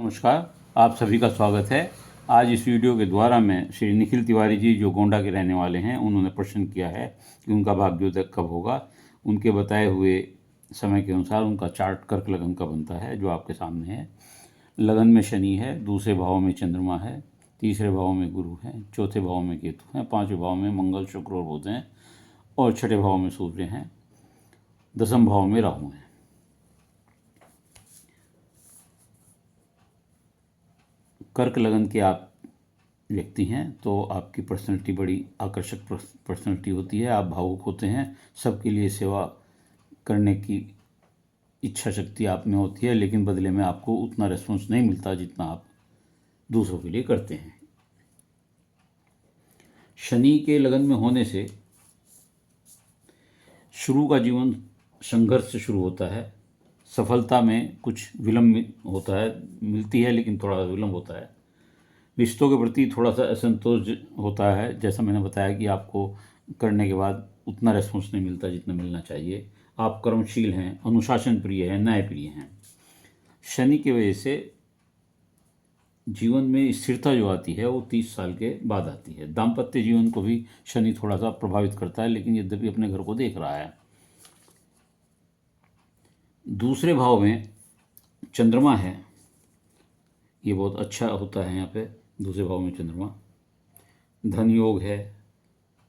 नमस्कार, आप सभी का स्वागत है। आज इस वीडियो के द्वारा मैं श्री निखिल तिवारी जी, जो गोंडा के रहने वाले हैं, उन्होंने प्रश्न किया है कि उनका भाग्योदय कब होगा। उनके बताए हुए समय के अनुसार उनका चार्ट कर्क लगन का बनता है, जो आपके सामने है। लगन में शनि है, दूसरे भाव में चंद्रमा है, तीसरे भाव में गुरु है, चौथे भाव में केतु हैं, पाँचवें भाव में मंगल, शुक्र और बुध हैं, और छठे भाव में सूर्य हैं, दसम भाव में राहु हैं। कर्क लगन के आप व्यक्ति हैं तो आपकी पर्सनैलिटी बड़ी आकर्षक पर्सनैलिटी होती है। आप भावुक होते हैं, सबके लिए सेवा करने की इच्छा शक्ति आप में होती है, लेकिन बदले में आपको उतना रिस्पॉन्स नहीं मिलता जितना आप दूसरों के लिए करते हैं। शनि के लगन में होने से शुरू का जीवन संघर्ष से शुरू होता है। सफलता में कुछ विलंब होता है, मिलती है लेकिन थोड़ा विलंब होता है। रिश्तों के प्रति थोड़ा सा असंतोष होता है, जैसा मैंने बताया कि आपको करने के बाद उतना रिस्पॉन्स नहीं मिलता जितना मिलना चाहिए। आप कर्मशील हैं, अनुशासन प्रिय हैं, न्याय प्रिय हैं। शनि की वजह से जीवन में स्थिरता जो आती है वो 30 साल के बाद आती है। दाम्पत्य जीवन को भी शनि थोड़ा सा प्रभावित करता है, लेकिन यद्यपि अपने घर को देख रहा है। दूसरे भाव में चंद्रमा है, ये बहुत अच्छा होता है। यहाँ पे दूसरे भाव में चंद्रमा, धन योग है,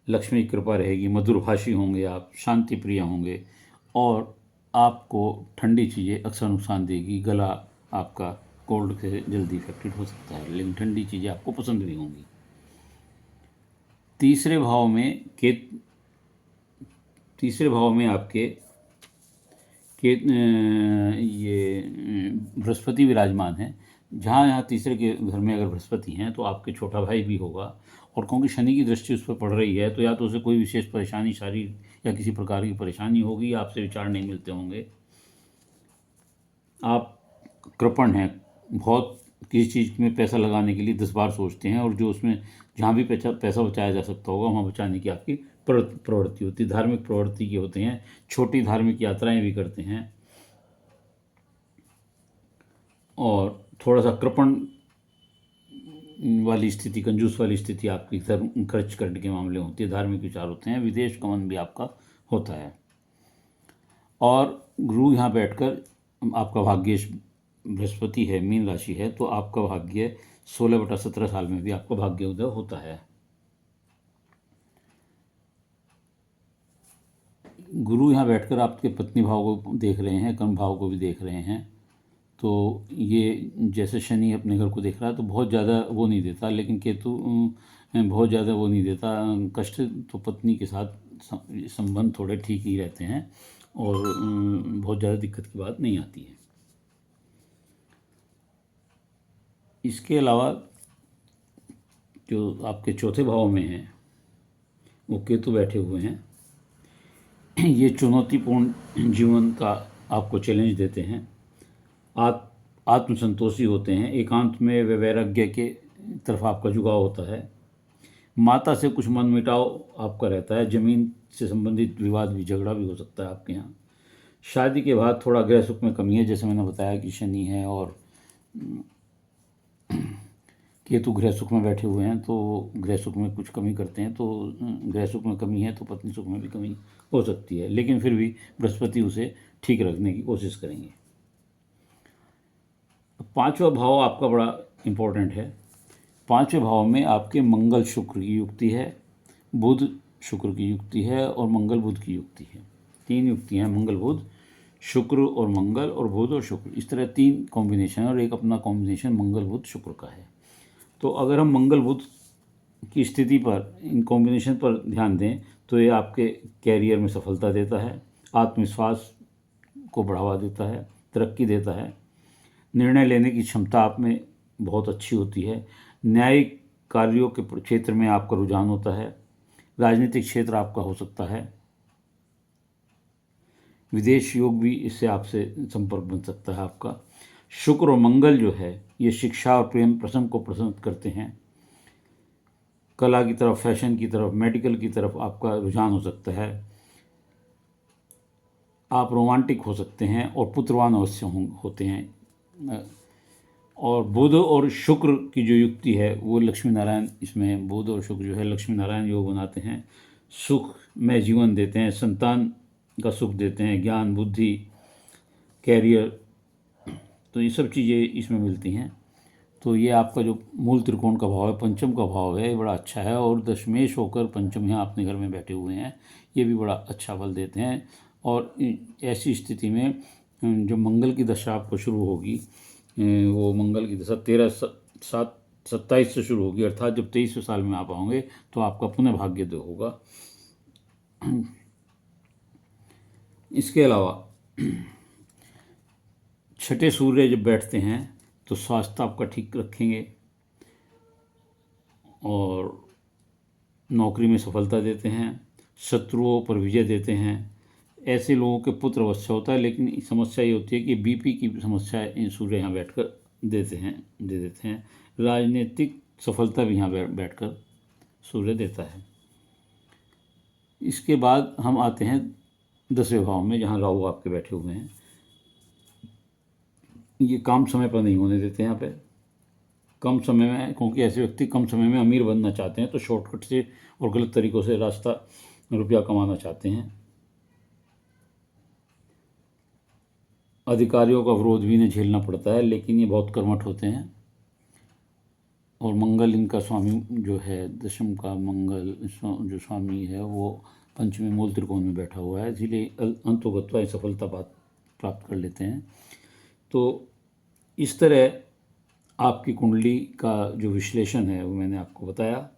लक्ष्मी की कृपा रहेगी, मधुरभाषी होंगे आप, शांति प्रिय होंगे, और आपको ठंडी चीज़ें अक्सर नुकसान देगी। गला आपका कोल्ड से जल्दी इफेक्टेड हो सकता है, लेकिन ठंडी चीज़ें आपको पसंद भी होंगी। तीसरे भाव में आपके ये बृहस्पति विराजमान है। जहाँ यहाँ तीसरे के घर में अगर बृहस्पति हैं तो आपके छोटा भाई भी होगा, और क्योंकि शनि की दृष्टि उस पर पड़ रही है तो या तो उसे कोई विशेष परेशानी, शारीरिक या किसी प्रकार की परेशानी होगी, आपसे विचार नहीं मिलते होंगे। आप कृपण हैं, बहुत किसी चीज़ में पैसा लगाने के लिए 10 बार सोचते हैं, और जो उसमें जहाँ भी पैसा बचाया जा सकता होगा वहाँ बचाने की आपकी प्रवृत्ति होती है। धार्मिक प्रवृत्ति के होते हैं, छोटी धार्मिक यात्राएं भी करते हैं, और थोड़ा सा कृपण वाली स्थिति, कंजूस वाली स्थिति आपकी धर्म खर्च करने के मामले होती है। धार्मिक विचार होते हैं, विदेश गमन भी आपका होता है। और गुरु यहाँ बैठकर आपका भाग्य बृहस्पति है, मीन राशि है, तो आपका भाग्य 16/17 साल में भी आपका भाग्योदय होता है। गुरु यहाँ बैठकर आपके पत्नी भाव को देख रहे हैं, कर्म भाव को भी देख रहे हैं, तो ये जैसे शनि अपने घर को देख रहा है तो बहुत ज़्यादा वो नहीं देता, लेकिन केतु बहुत ज़्यादा वो नहीं देता कष्ट। तो पत्नी के साथ संबंध थोड़े ठीक ही रहते हैं, और बहुत ज़्यादा दिक्कत की बात नहीं आती है। इसके अलावा जो आपके चौथे भाव में हैं वो केतु बैठे हुए हैं। ये चुनौतीपूर्ण जीवन का आपको चैलेंज देते हैं। आप आत्मसंतोषी होते हैं, एकांत में वैराग्य के तरफ आपका झुकाव होता है। माता से कुछ मनमुटाव आपका रहता है, ज़मीन से संबंधित विवाद भी, झगड़ा भी हो सकता है आपके यहाँ। शादी के बाद थोड़ा गृह सुख में कमी है, जैसे मैंने बताया कि शनि है और केतु गृह सुख में बैठे हुए हैं, तो गृह सुख में कुछ कमी करते हैं। तो गृह सुख में कमी है तो पत्नी सुख में भी कमी हो सकती है, लेकिन फिर भी बृहस्पति उसे ठीक रखने की कोशिश करेंगे। पांचवा भाव आपका बड़ा इम्पोर्टेंट है। पांचवें भाव में आपके मंगल शुक्र की युक्ति है, बुध शुक्र की युक्ति है, और मंगल बुध की युक्ति है। 3 युक्ति हैं, मंगल बुध, शुक्र और मंगल, और बुध और शुक्र, इस तरह 3 कॉम्बिनेशन, और एक अपना कॉम्बिनेशन मंगल बुध शुक्र का है। तो अगर हम मंगल बुध की स्थिति पर, इन कॉम्बिनेशन पर ध्यान दें तो ये आपके कैरियर में सफलता देता है, आत्मविश्वास को बढ़ावा देता है, तरक्की देता है। निर्णय लेने की क्षमता आप में बहुत अच्छी होती है। न्यायिक कार्यों के क्षेत्र में आपका रुझान होता है। राजनीतिक क्षेत्र आपका हो सकता है। विदेश योग भी इससे आपसे संपर्क बन सकता है आपका। शुक्र और मंगल जो है ये शिक्षा और प्रेम प्रसंग को पसंद करते हैं। कला की तरफ, फैशन की तरफ, मेडिकल की तरफ आपका रुझान हो सकता है। आप रोमांटिक हो सकते हैं और पुत्रवान अवश्य होते हैं। और बुध और शुक्र की जो युक्ति है वो लक्ष्मी नारायण, इसमें बुध और शुक्र जो है लक्ष्मी नारायण योग बनाते हैं, सुख में जीवन देते हैं, संतान का सुख देते हैं, ज्ञान, बुद्धि, कैरियर, तो ये सब चीज़ें इसमें मिलती हैं। तो ये आपका जो मूल त्रिकोण का भाव है, पंचम का भाव है, ये बड़ा अच्छा है। और दशमेश होकर पंचम यहाँ अपने घर में बैठे हुए हैं, ये भी बड़ा अच्छा फल देते हैं। और ऐसी स्थिति में जो मंगल की दशा आपको शुरू होगी, वो मंगल की दशा 13/7/27 से शुरू होगी, अर्थात जब 23वें साल में आप आओगे तो आपका पुनः भाग्योदय होगा। इसके अलावा छठे सूर्य जब बैठते हैं तो स्वास्थ्य आपका ठीक रखेंगे और नौकरी में सफलता देते हैं, शत्रुओं पर विजय देते हैं। ऐसे लोगों के पुत्र अवश्य होता है, लेकिन समस्या ये होती है कि बीपी की समस्या इन सूर्य यहाँ बैठकर दे देते हैं। राजनीतिक सफलता भी यहाँ बैठकर सूर्य देता है। इसके बाद हम आते हैं 10वें भाव में, जहाँ राहु आपके बैठे हुए हैं। ये काम समय पर नहीं होने देते यहाँ पे, कम समय में, क्योंकि ऐसे व्यक्ति कम समय में अमीर बनना चाहते हैं, तो शॉर्टकट से और गलत तरीक़ों से रास्ता रुपया कमाना चाहते हैं। अधिकारियों का विरोध भी इन्हें झेलना पड़ता है, लेकिन ये बहुत कर्मठ होते हैं। और मंगल इनका स्वामी जो है, दशम का मंगल जो स्वामी है वो पंचमी मूल त्रिकोण में बैठा हुआ है, इसीलिए अंतोगत्वा सफलता प्राप्त कर लेते हैं। तो इस तरह आपकी कुंडली का जो विश्लेषण है वो मैंने आपको बताया।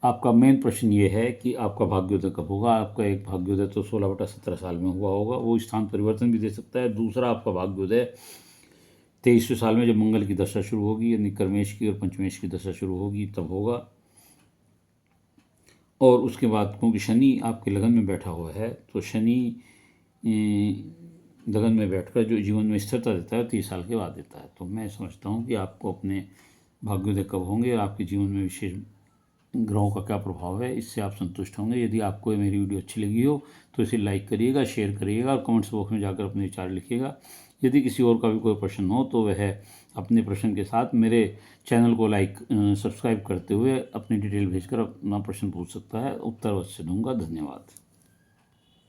आपका मेन प्रश्न ये है कि आपका भाग्योदय कब होगा। आपका एक भाग्योदय तो 16/17 साल में हुआ होगा, वो स्थान परिवर्तन भी दे सकता है। दूसरा, आपका भाग्योदय 23वें साल में जब मंगल की दशा शुरू होगी, यानी कर्मेश की और पंचमेश की दशा शुरू होगी, तब होगा। और उसके बाद क्योंकि शनि आपके लगन में बैठा हुआ है, तो शनि लगन में बैठकर जो जीवन में स्थिरता देता है 30 साल के बाद देता है। तो मैं समझता हूँ कि आपको अपने भाग्योदय कब होंगे और आपके जीवन में विशेष ग्रहों का क्या प्रभाव है, इससे आप संतुष्ट होंगे। यदि आपको ये मेरी वीडियो अच्छी लगी हो तो इसे लाइक करिएगा, शेयर करिएगा और कमेंट्स बॉक्स में जाकर अपने विचार लिखिएगा। यदि किसी और का भी कोई प्रश्न हो तो वह अपने प्रश्न के साथ मेरे चैनल को सब्सक्राइब करते हुए अपनी डिटेल भेजकर अपना प्रश्न पूछ सकता है। उत्तर अवश्य दूंगा। धन्यवाद।